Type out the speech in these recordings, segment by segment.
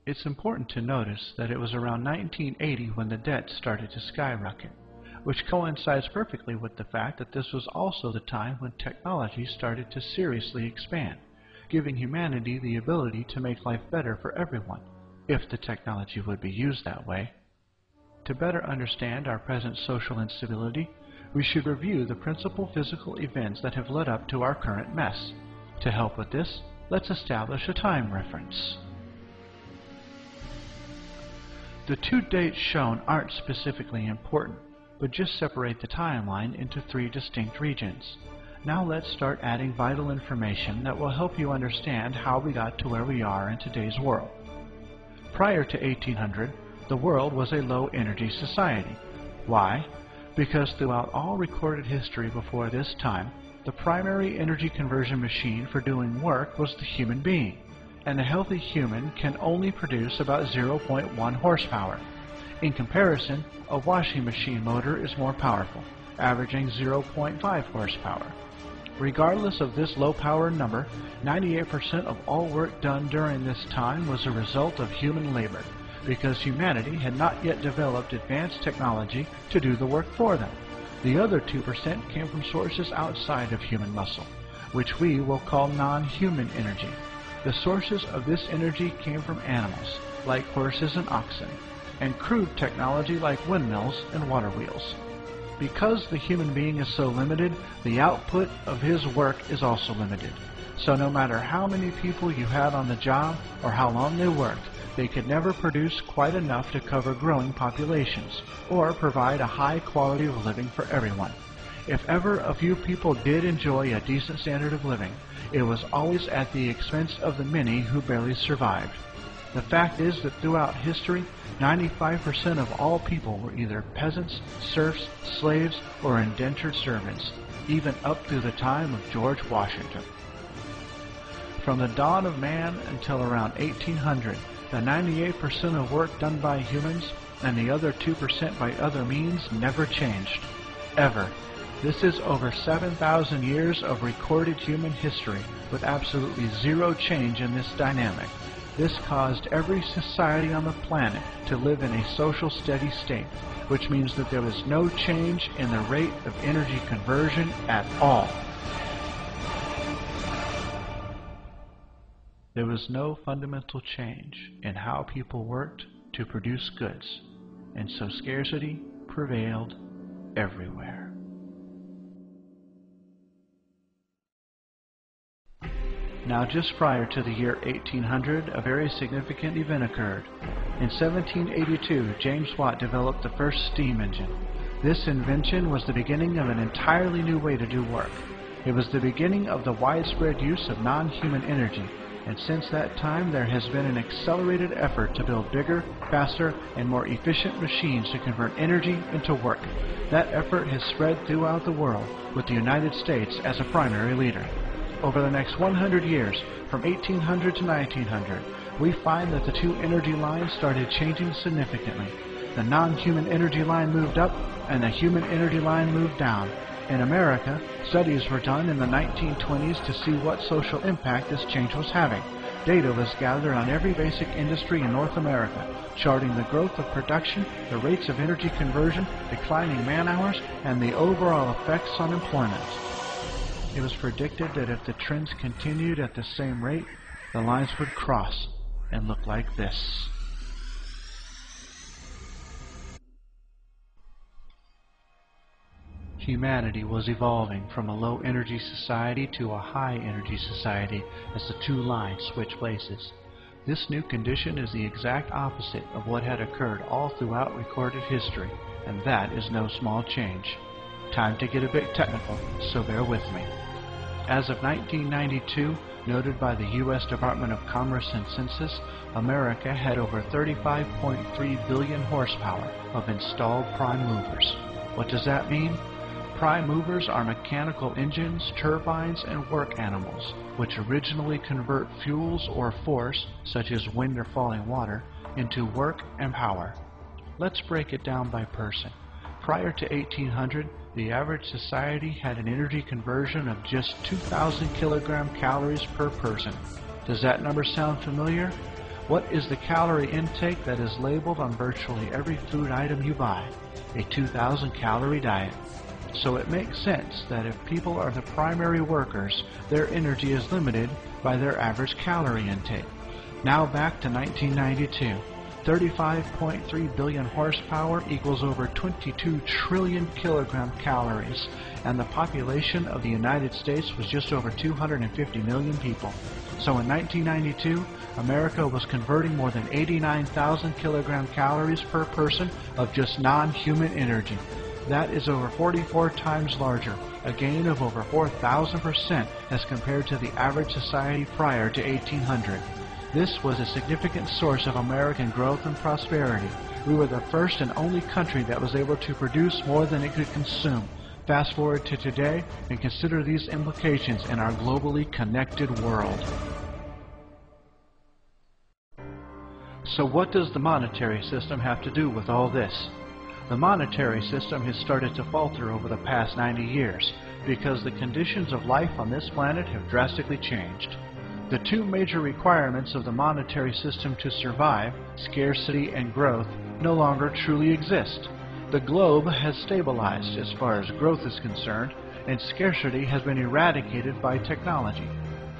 It's important to notice that it was around 1980 when the debt started to skyrocket, which coincides perfectly with the fact that this was also the time when technology started to seriously expand, giving humanity the ability to make life better for everyone, if the technology would be used that way. To better understand our present social instability, we should review the principal physical events that have led up to our current mess. To help with this, let's establish a time reference. The two dates shown aren't specifically important, but just separate the timeline into three distinct regions. Now let's start adding vital information that will help you understand how we got to where we are in today's world. Prior to 1800, the world was a low-energy society. Why? Because throughout all recorded history before this time, the primary energy conversion machine for doing work was the human being, and a healthy human can only produce about 0.1 horsepower. In comparison, a washing machine motor is more powerful, averaging 0.5 horsepower. Regardless of this low power number, 98% of all work done during this time was a result of human labor, because humanity had not yet developed advanced technology to do the work for them. The other 2% came from sources outside of human muscle, which we will call non-human energy. The sources of this energy came from animals, like horses and oxen, and crude technology like windmills and water wheels. Because the human being is so limited, the output of his work is also limited. So no matter how many people you had on the job or how long they worked, they could never produce quite enough to cover growing populations or provide a high quality of living for everyone. If ever a few people did enjoy a decent standard of living, it was always at the expense of the many who barely survived. The fact is that throughout history, 95% of all people were either peasants, serfs, slaves, or indentured servants, even up through the time of George Washington. From the dawn of man until around 1800, the 98% of work done by humans and the other 2% by other means never changed. Ever. This is over 7,000 years of recorded human history with absolutely zero change in this dynamic. This caused every society on the planet to live in a social steady state, which means that there was no change in the rate of energy conversion at all. There was no fundamental change in how people worked to produce goods, and so scarcity prevailed everywhere. Now, just prior to the year 1800, a very significant event occurred. In 1782, James Watt developed the first steam engine. This invention was the beginning of an entirely new way to do work. It was the beginning of the widespread use of non-human energy, and since that time there has been an accelerated effort to build bigger, faster, and more efficient machines to convert energy into work. That effort has spread throughout the world, with the United States as a primary leader. Over the next 100 years, from 1800 to 1900, we find that the two energy lines started changing significantly. The non-human energy line moved up, and the human energy line moved down. In America, studies were done in the 1920s to see what social impact this change was having. Data was gathered on every basic industry in North America, charting the growth of production, the rates of energy conversion, declining man hours, and the overall effects on employment. It was predicted that if the trends continued at the same rate, the lines would cross and look like this. Humanity was evolving from a low-energy society to a high-energy society as the two lines switch places. This new condition is the exact opposite of what had occurred all throughout recorded history, and that is no small change. Time to get a bit technical, so bear with me. As of 1992, noted by the U.S. Department of Commerce and Census, America had over 35.3 billion horsepower of installed prime movers. What does that mean? Prime movers are mechanical engines, turbines, and work animals, which originally convert fuels or force, such as wind or falling water, into work and power. Let's break it down by person. Prior to 1800, the average society had an energy conversion of just 2,000 kilogram calories per person. Does that number sound familiar? What is the calorie intake that is labeled on virtually every food item you buy? A 2,000 calorie diet. So it makes sense that if people are the primary workers, their energy is limited by their average calorie intake. Now back to 1992. 35.3 billion horsepower equals over 22 trillion kilogram calories, and the population of the United States was just over 250 million people. So in 1992, America was converting more than 89,000 kilogram calories per person of just non-human energy. That is over 44 times larger, a gain of over 4,000% as compared to the average society prior to 1800. This was a significant source of American growth and prosperity. We were the first and only country that was able to produce more than it could consume. Fast forward to today and consider these implications in our globally connected world. So what does the monetary system have to do with all this? The monetary system has started to falter over the past 90 years because the conditions of life on this planet have drastically changed. The two major requirements of the monetary system to survive, scarcity and growth, no longer truly exist. The globe has stabilized as far as growth is concerned, and scarcity has been eradicated by technology.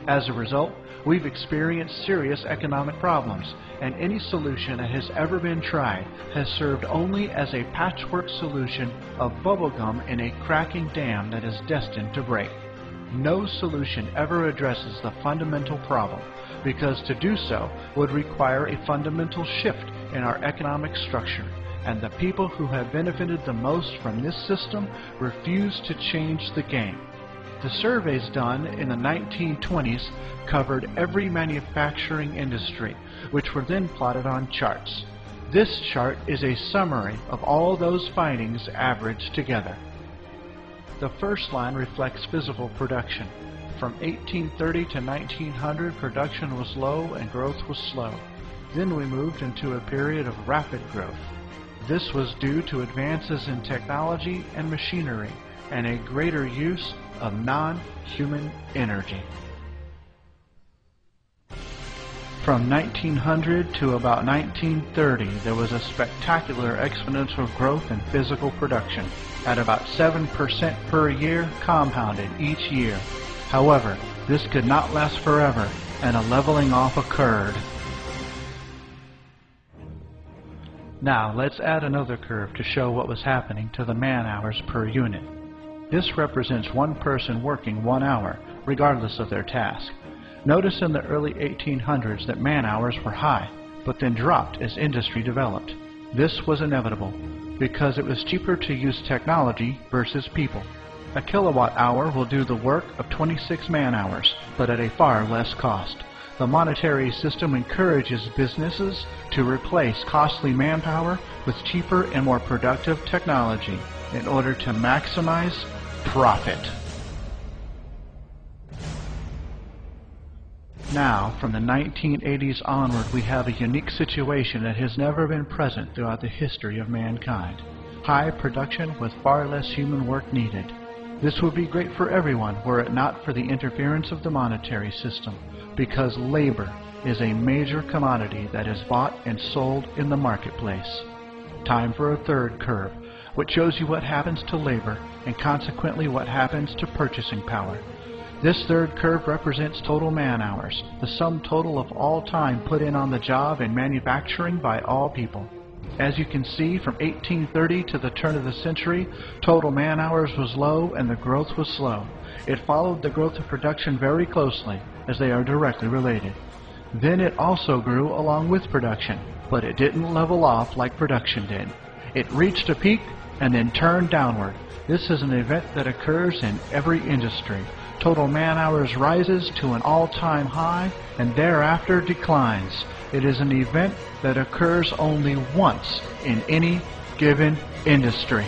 As a result, we've experienced serious economic problems, and any solution that has ever been tried has served only as a patchwork solution of bubblegum in a cracking dam that is destined to break. No solution ever addresses the fundamental problem, because to do so would require a fundamental shift in our economic structure, and the people who have benefited the most from this system refuse to change the game. The surveys done in the 1920s covered every manufacturing industry, which were then plotted on charts. This chart is a summary of all those findings averaged together. The first line reflects physical production. From 1830 to 1900, production was low and growth was slow. Then we moved into a period of rapid growth. This was due to advances in technology and machinery and a greater use of non-human energy. From 1900 to about 1930, there was a spectacular exponential growth in physical production, at about 7% per year, compounded each year. However, this could not last forever, and a leveling off occurred. Now, let's add another curve to show what was happening to the man-hours per unit. This represents one person working 1 hour, regardless of their task. Notice in the early 1800s that man-hours were high, but then dropped as industry developed. This was inevitable, because it was cheaper to use technology versus people. A kilowatt-hour will do the work of 26 man-hours, but at a far less cost. The monetary system encourages businesses to replace costly manpower with cheaper and more productive technology in order to maximize profit. Now, from the 1980s onward, we have a unique situation that has never been present throughout the history of mankind. High production with far less human work needed. This would be great for everyone were it not for the interference of the monetary system, because labor is a major commodity that is bought and sold in the marketplace. Time for a third curve, which shows you what happens to labor and consequently what happens to purchasing power. This third curve represents total man-hours, the sum total of all time put in on the job in manufacturing by all people. As you can see, from 1830 to the turn of the century, total man-hours was low and the growth was slow. It followed the growth of production very closely, as they are directly related. Then it also grew along with production, but it didn't level off like production did. It reached a peak and then turned downward. This is an event that occurs in every industry. Total man-hours rises to an all-time high and thereafter declines. It is an event that occurs only once in any given industry.